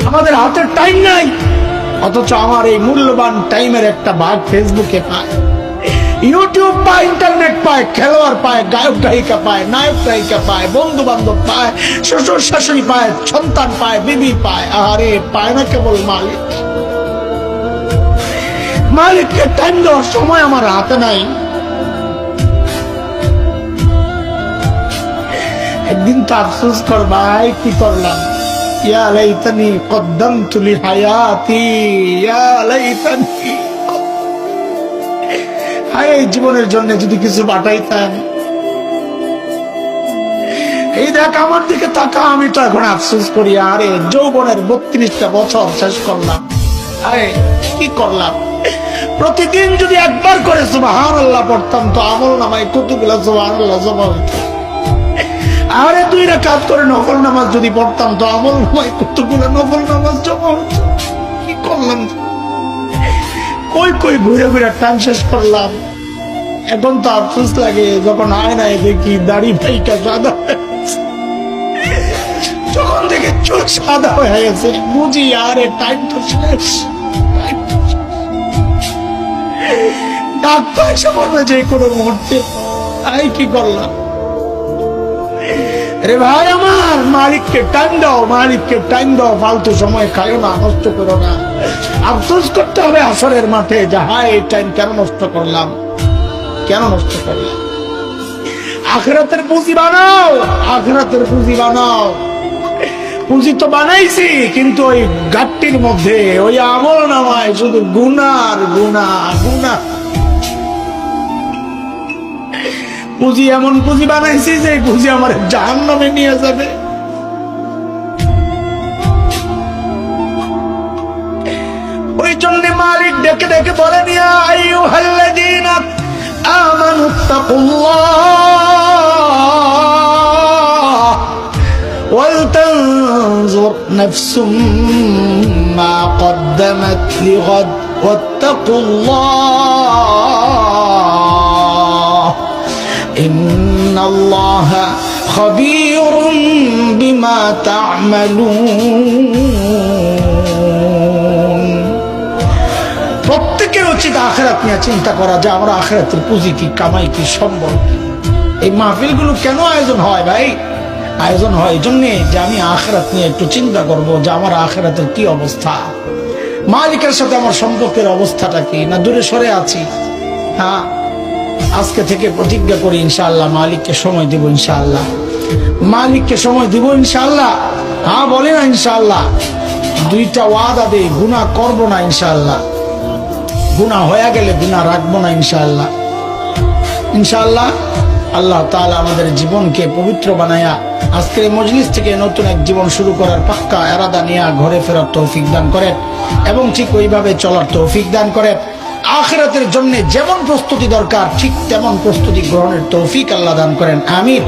আমাদের হাতে টাইম নাই, অথচ আমার এই মূল্যবান টাইমের একটা ভাগ ফেসবুকে পায়, ইউটিউব পায়, ইন্টারনেট পায়, খেলোয়াড় পায়, গায়ক গায়িকা পায়, নায়ক নায়িকা পায়, বন্ধু বান্ধব পায়, শ্বশুর শাশুড়ি পায়, সন্তান পায়, বিবি পায়। আরে পায় না কেবল মালিক। মালিককে টাইম দেওয়ার সময় আমার হাতে নাই। একদিন তো আফসোস কর ভাই, কি করলাম, ইয়া লাইতানি কদ্দামতু লিহায়াতি, ইয়া লাইতানি, হায় এই জীবনের জন্য যদি কিছু পাঠাইতাম। এই দেখ আমার দিকে তাকা, আমি তো এখন আফসোস করি, আরে যৌবনের 32টা বছর শেষ করলাম, আরে কি করলাম। প্রতিদিন যদি একবার করে সুবহানাল্লাহ পড়তাম তো আমল নামায় কতগুলো সুবহানাল্লাহ জমা হইত। আরে 2 রাকাত করে নফল নামাজ যদি পড়তাম তো আমল নামায় কতগুলো নফল নামাজ জমা হইত। কি করলাম, কই কই ঘুরে ঘুরে টাইম শেষ করলাম। এখন তো আফসোস লাগে যখন আয়নায় দেখি দাড়ি ভাইটা সাদা, যখন দেখে চোখ সাদা হয়ে গেছে বুঝি আরে টাইম তো শেষ। ডাক পয়সা পড়বে যে কোনো মুহূর্তে, আই কি করলাম। রে ভাই আমার, মালিককে টাইম দাও, মালিককে টাইম দাও, ফালতু সময় খাইও না, নষ্ট করো না। আফসোস করতে হবে আসরের মাঠে যে হায় এই টাইম কেন নষ্ট করলাম, কেন নষ্ট করলাম। আখিরাতের পুঁজি বানাও, আখিরাতের পুঁজি বানাও। পুঁজি তো বানাইছি, কিন্তু ওই গাট্টির মধ্যে ওই আমল নামায় শুধু গুনার গুনাহ গুনাহ। পুঁজি এমন পুঁজি বানাইছি যে পুঁজি আমার জাহান্নামে নিয়ে যাবে। ওই জন্য মালিক ডেকে ডেকে বলেন, ইয়া আইয়ুহাল্লাযীনা আমানুত্তাকুল্লাহ ওয়ালতানজুর নাফসুম মা কদ্দামাত লিগাদ ওয়াত্তাকুল্লাহ ইন্নাল্লাহা খাবীরুম বিমা তা'মালুন। প্রত্যেকের উচিত আখিরাত নিয়ে চিন্তা করা, যে আমরা আখিরাতের পুঁজি কি, কামাই কি, সম্বল কি। এই মাহফিলগুলো কেন আয়োজন হয় ভাই? আয়োজন হয় এই জন্যে যে আমি আখিরাত নিয়ে একটু চিন্তা করব, যে আমার আখিরাতের কি অবস্থা, মালিকের সাথে আমার সম্পর্কের অবস্থাটা কি, না দূরে সরে আছি। হ্যাঁ, আজকে থেকে প্রতিজ্ঞা করি ইনশাআল্লাহ মালিককে সময় দিব, ইনশাআল্লাহ মালিককে সময় দিব ইনশাআল্লাহ। হ্যাঁ বলে না ইনশাআল্লাহ। 2টা ওয়াদা দেই, গুনাহ করব না ইনশাআল্লাহ, গুনাহ হয়ে গেলে গুনাহ রাখবো না ইনশাআল্লাহ। ইনশাআল্লাহ আল্লাহ তাআলা আমাদের জীবনকে পবিত্র বানায়া আজকের এই মজলিস থেকে নতুন এক জীবন শুরু করার পাক্কা ইরাদা নিয়ে ঘরে ফেরার তৌফিক দান করেন, এবং ঠিক ওইভাবে চলার তৌফিক দান করেন। আখিরাতের জন্য যেমন প্রস্তুতি দরকার ঠিক তেমন প্রস্তুতি গ্রহণের তৌফিক আল্লাহ দান করেন, আমিন।